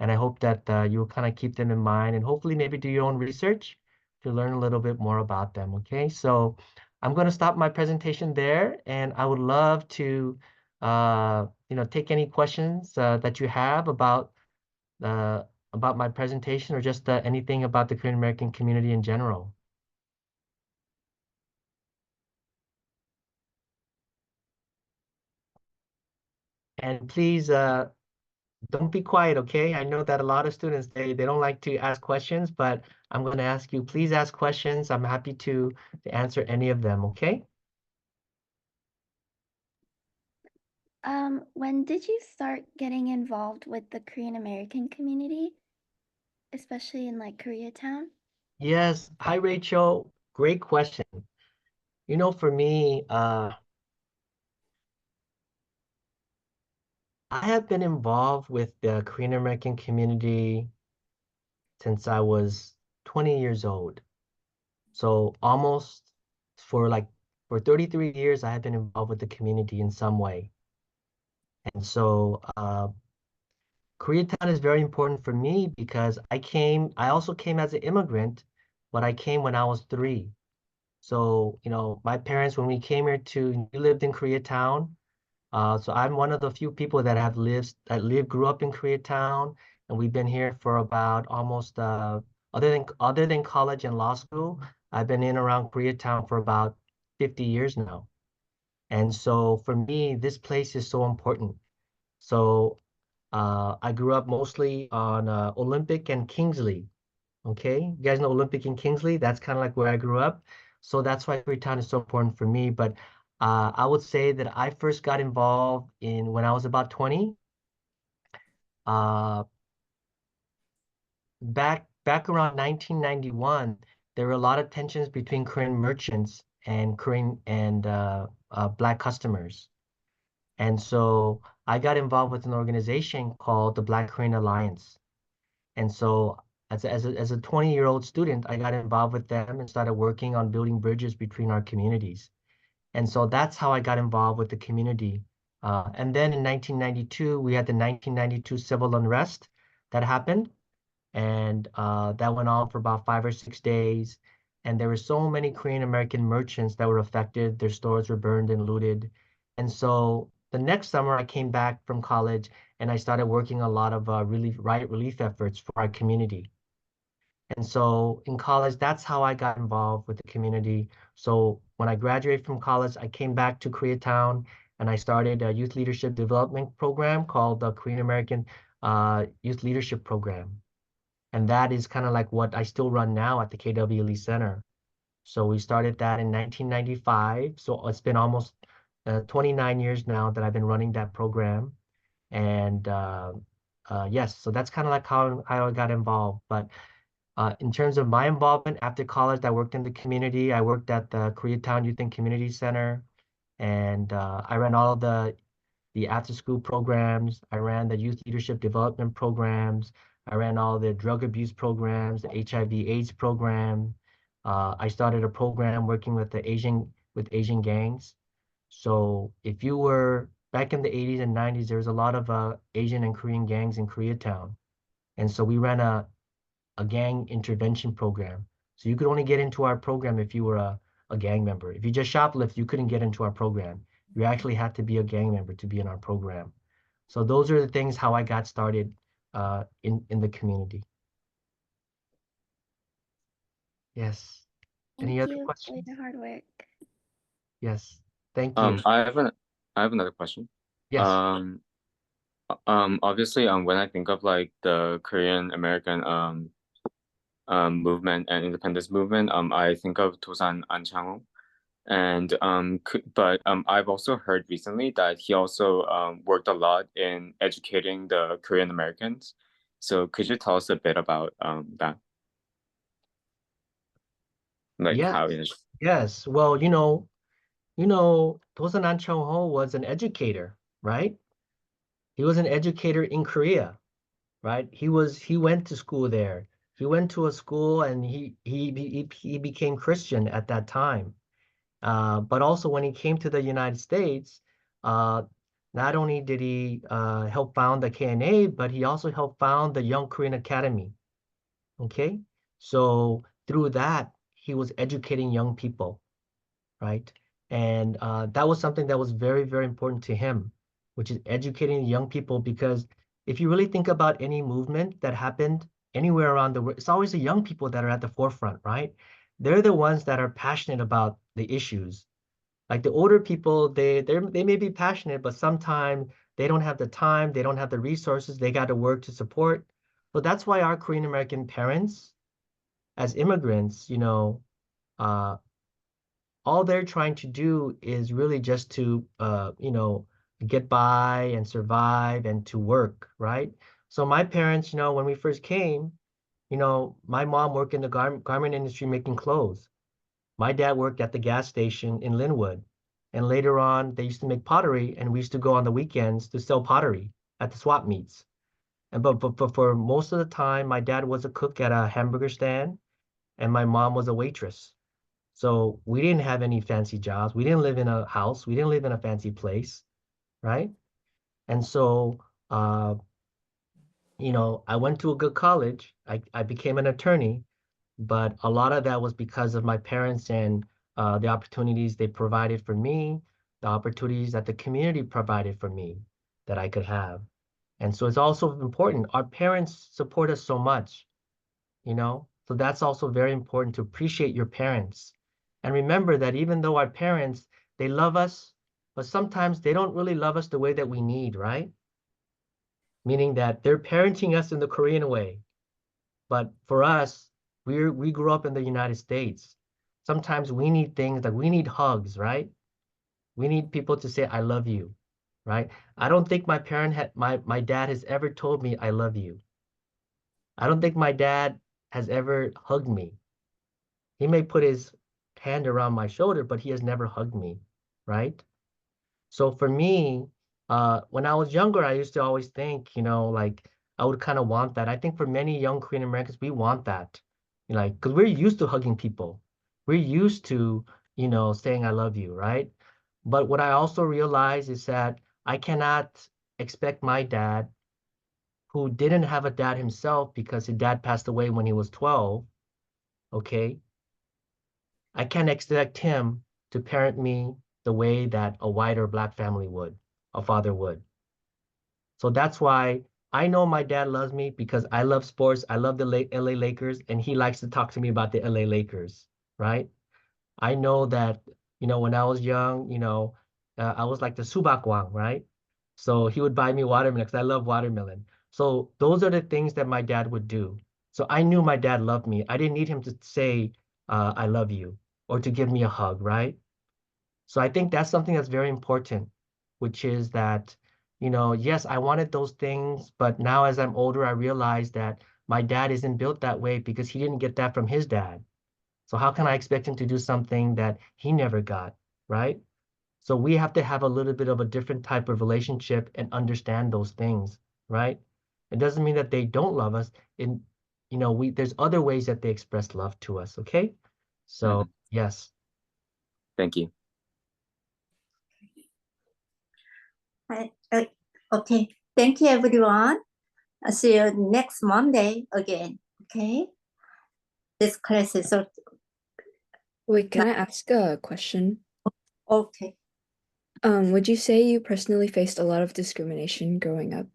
And I hope that you'll kind of keep them in mind and hopefully maybe do your own research to learn a little bit more about them. Okay, so I'm going to stop my presentation there, and I would love to, take any questions that you have about my presentation or just anything about the Korean American community in general. And please don't be quiet, okay? I know that a lot of students, they don't like to ask questions, but I'm going to ask you, please ask questions. I'm happy to answer any of them, okay? When did you start getting involved with the Korean American community, especially in like Koreatown? Yes. Hi, Rachel. Great question. You know, for me, I have been involved with the Korean American community since I was 20 years old. So almost for 33 years, I have been involved with the community in some way. And so Koreatown is very important for me because I also came as an immigrant, but I came when I was 3. So, my parents, when we came here we lived in Koreatown. So I'm one of the few people that grew up in Koreatown, and we've been here for about almost, other than college and law school, I've been in around Koreatown for about 50 years now. And so for me, this place is so important. So I grew up mostly on Olympic and Kingsley. Okay, you guys know Olympic and Kingsley? That's kind of like where I grew up. So that's why Koreatown is so important for me. But I would say that I first got involved when I was about 20. Uh, back around 1991, there were a lot of tensions between Korean merchants and Korean and Black customers. And so I got involved with an organization called the Black Korean Alliance. And so as a 20-year-old student, I got involved with them and started working on building bridges between our communities. And so that's how I got involved with the community. And then in 1992, we had the 1992 civil unrest that happened. And that went on for about 5 or 6 days. And there were so many Korean American merchants that were affected. Their stores were burned and looted. And so the next summer, I came back from college and I started working a lot of riot relief efforts for our community. And so in college, that's how I got involved with the community. So when I graduated from college, I came back to Koreatown and I started a youth leadership development program called the Korean American Youth Leadership Program. And that is kind of like what I still run now at the KWLE Center. So we started that in 1995. So it's been almost 29 years now that I've been running that program. And yes, so that's kind of like how I got involved. But in terms of my involvement after college, I worked in the community. I worked at the Koreatown Youth and Community Center, and I ran all of the after-school programs. I ran the youth leadership development programs. I ran all the drug abuse programs, the HIV/AIDS program. I started a program working with Asian gangs. So if you were back in the 80s and 90s, there was a lot of Asian and Korean gangs in Koreatown. And so we ran a gang intervention program. So you could only get into our program if you were a gang member. If you just shoplift, you couldn't get into our program. You actually had to be a gang member to be in our program. So those are the things how I got started in the community. Yes. Any Thank other you for questions? your hard work. Yes. Thank you. I have another question. Yes. Obviously, when I think of like the Korean American movement and independence movement, I think of Dosan Anchang. And but I've also heard recently that he also worked a lot in educating the Korean Americans. So could you tell us a bit about that? Like Yes. how in Yes. Well, Dosan Chong-ho was an educator, right? He was an educator in Korea, right? He went to school there. He went to a school and he became Christian at that time. But also when he came to the United States, not only did he help found the KNA, but he also helped found the Young Korean Academy. Okay, so through that, he was educating young people, right? And that was something that was very, very important to him, which is educating young people. Because if you really think about any movement that happened anywhere around the world, it's always the young people that are at the forefront, right? They're the ones that are passionate about the issues. Like the older people, they may be passionate, but sometimes they don't have the time, they don't have the resources, they got to work to support. So that's why our Korean American parents, as immigrants, uh, all they're trying to do is really just to, get by and survive and to work, right? So my parents, when we first came, my mom worked in the garment industry making clothes. My dad worked at the gas station in Linwood. And later on, they used to make pottery, and we used to go on the weekends to sell pottery at the swap meets. And but for most of the time, my dad was a cook at a hamburger stand, and my mom was a waitress. So we didn't have any fancy jobs. We didn't live in a house. We didn't live in a fancy place, right? And so, I went to a good college. I became an attorney, but a lot of that was because of my parents and the opportunities they provided for me, the opportunities that the community provided for me that I could have. And so it's also important. Our parents support us so much, so that's also very important to appreciate your parents. And remember that even though our parents, they love us, but sometimes they don't really love us the way that we need, right? Meaning that they're parenting us in the Korean way. But for us, we grew up in the United States. Sometimes we need things like we need hugs, right? We need people to say, I love you, right? I don't think my dad has ever told me I love you. I don't think my dad has ever hugged me. He may put his hand around my shoulder, but he has never hugged me, right? So for me, when I was younger, I used to always think, like I would kind of want that. I think for many young Korean Americans, we want that, like, because we're used to hugging people. We're used to, saying I love you, right? But what I also realized is that I cannot expect my dad, who didn't have a dad himself because his dad passed away when he was 12, okay? I can't expect him to parent me the way that a white or black family would, a father would. So that's why I know my dad loves me because I love sports. I love the LA Lakers, and he likes to talk to me about the LA Lakers, right? I know that, when I was young, I was like the subakwang, right? So he would buy me watermelon because I love watermelon. So those are the things that my dad would do. So I knew my dad loved me. I didn't need him to say, I love you or to give me a hug, right? So I think that's something that's very important, which is that, yes, I wanted those things, but now as I'm older, I realize that my dad isn't built that way because he didn't get that from his dad. So how can I expect him to do something that he never got, right? So we have to have a little bit of a different type of relationship and understand those things, right? It doesn't mean that they don't love us. There's other ways that they express love to us, okay? So yes. Thank you. Okay. Thank you, everyone. I'll see you next Monday again. Okay. This class is so. Wait, can I ask a question? Okay. Would you say you personally faced a lot of discrimination growing up?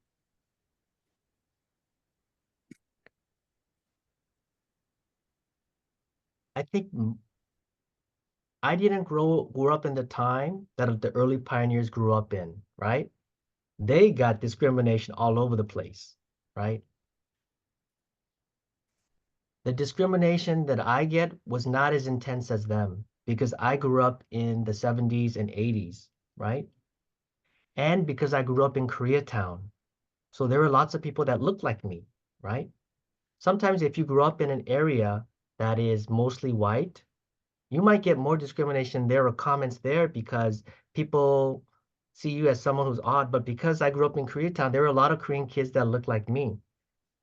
I think I didn't grow up in the time that the early pioneers grew up in, right? They got discrimination all over the place, right? The discrimination that I get was not as intense as them because I grew up in the 70s and 80s, right? And because I grew up in Koreatown. So there were lots of people that looked like me, right? Sometimes if you grew up in an area that is mostly white, you might get more discrimination there or comments there because people see you as someone who's odd. But because I grew up in Koreatown, there were a lot of Korean kids that looked like me.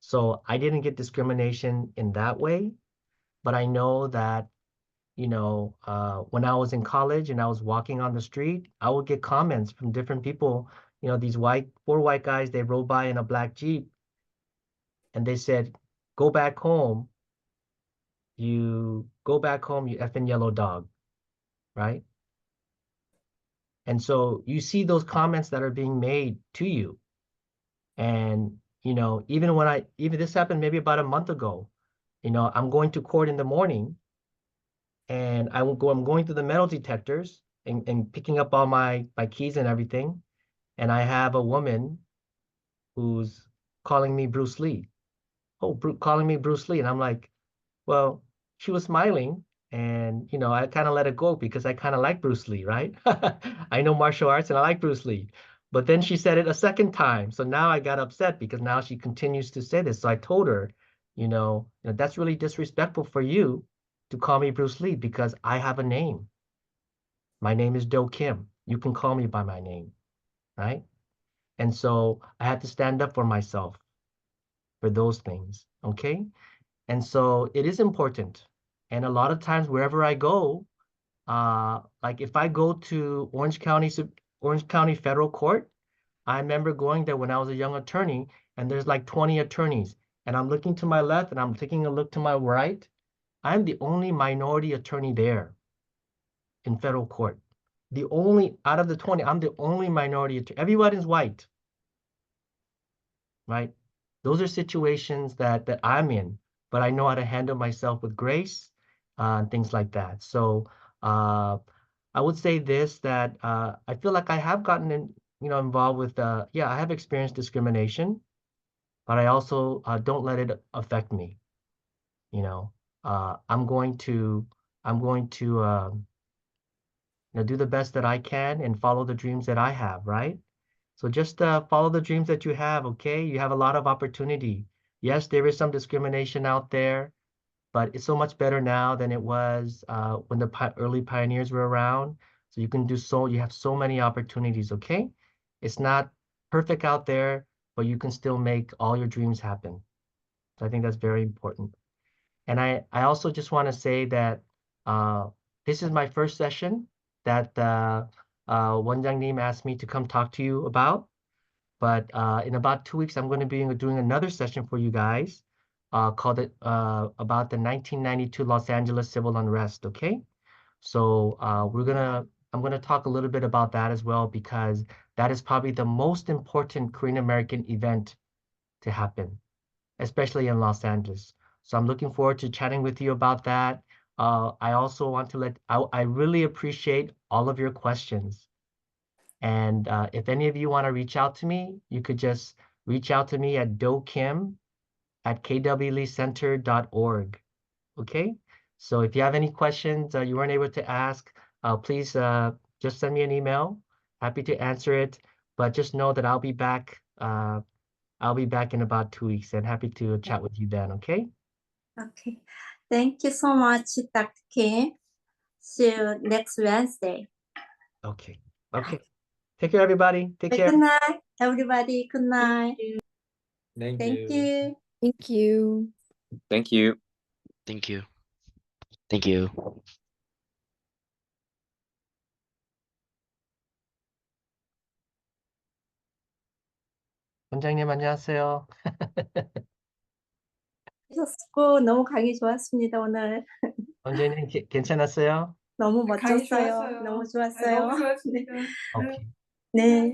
So I didn't get discrimination in that way. But I know that, when I was in college and I was walking on the street, I would get comments from different people. These four white guys, they rode by in a black Jeep and they said, go back home. You go back home, you effing yellow dog, right? And so you see those comments that are being made to you. And, even this happened maybe about a month ago, I'm going to court in the morning and I'm going through the metal detectors and picking up all my keys and everything. And I have a woman who's calling me Bruce Lee. Oh, calling me Bruce Lee. And I'm like, well, she was smiling and, I kind of let it go because I kind of like Bruce Lee, right? I know martial arts and I like Bruce Lee. But then she said it a second time. So now I got upset because now she continues to say this. So I told her, that's really disrespectful for you to call me Bruce Lee because I have a name. My name is Do Kim. You can call me by my name, right? And so I had to stand up for myself for those things, okay? And so it is important. And a lot of times wherever I go, like if I go to Orange County Federal Court, I remember going there when I was a young attorney and there's like 20 attorneys and I'm looking to my left and I'm taking a look to my right. I'm the only minority attorney there in federal court. Out of the 20, I'm the only minority attorney. Everybody's white, right? Those are situations that I'm in, but I know how to handle myself with grace and things like that. So I would say this, that I feel like I have gotten involved with, I have experienced discrimination, but I also don't let it affect me. I'm going to do the best that I can and follow the dreams that I have, right? So just follow the dreams that you have, okay? You have a lot of opportunity. Yes, there is some discrimination out there, but it's so much better now than it was when the early pioneers were around. So you have so many opportunities, okay? It's not perfect out there, but you can still make all your dreams happen. So I think that's very important. And I also just want to say that this is my first session that 원장님 asked me to come talk to you about. But in about 2 weeks, I'm going to be doing another session for you guys called about the 1992 Los Angeles civil unrest, okay? So I'm gonna talk a little bit about that as well because that is probably the most important Korean American event to happen, especially in Los Angeles. So I'm looking forward to chatting with you about that. I also want to I really appreciate all of your questions. And if any of you want to reach out to me, you could just reach out to me at dokim@kwlecenter.org. Okay? So if you have any questions you weren't able to ask, please just send me an email. Happy to answer it. But just know that I'll be back. I'll be back in about 2 weeks and happy to chat with you then, okay? Okay. Thank you so much, Dr. Kim. See you next Wednesday. Okay. Okay. Take care, everybody. Take care. Good night, everybody. Good night. Thank Thank you. you. Thank you. Thank you. Thank you. Thank you. 원장님 안녕하세요. 하셨고 너무 강의 좋았습니다, 오늘. 원장님 괜찮았어요? 너무 강의 멋졌어요. 좋았어요. 너무 좋았어요. 너무 좋았습니다. 오케이. 네.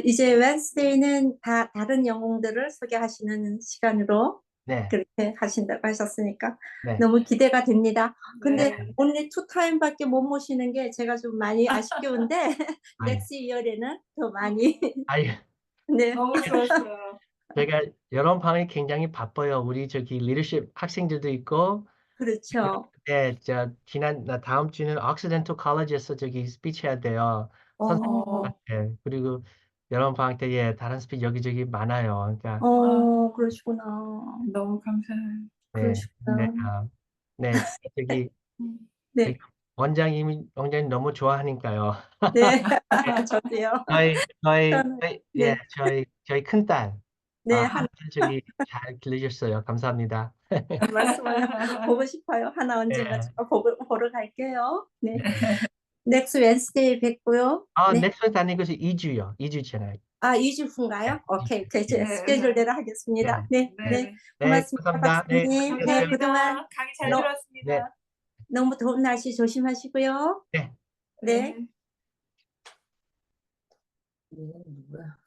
이제 웬스데이는 다른 영웅들을 소개하시는 시간으로 네. 그렇게 하신다고 하셨으니까 네. 너무 기대가 됩니다. 근데 네. only 2time밖에 못 모시는 게 제가 좀 많이 아쉽게운데 아유. next year에는 더 많이 아유, 네. 너무 좋았어요. 제가 여러 방에 굉장히 바빠요. 우리 저기 리더십 학생들도 있고, 그렇죠. 네, 다음 주는 옥시덴탈 컬리지에서 저기 스피치 해야 돼요. 선생님한테. 그리고 여러 방학 때 다른 스피치 여기저기 많아요. 그러니까 그러시구나. 너무 감사해요. 네, 그러시구나. 네, 저기 네. 원장님 너무 좋아하니까요. 네. 저도요. 예, 네. 저희 큰딸. 네, 하나 저기 잘 들으셨어요. 감사합니다. 말씀을 보고 싶어요. 하나 언젠가 예. 제가 보러 갈게요. 네. Next Wednesday 뵙고요. 네. 넥스트 아니고 2주요. 2주 전에. 2주 후인가요? 오케이. 그 제 스케줄대로 하겠습니다. 네. 네. 네, 고맙습니다. 감사합니다. 네, 박사님. 네, 안녕하세요. 그동안 강의 잘 들었습니다. 네. 너무 더운 날씨 조심하시고요. 네. 네. 얘는 누구야?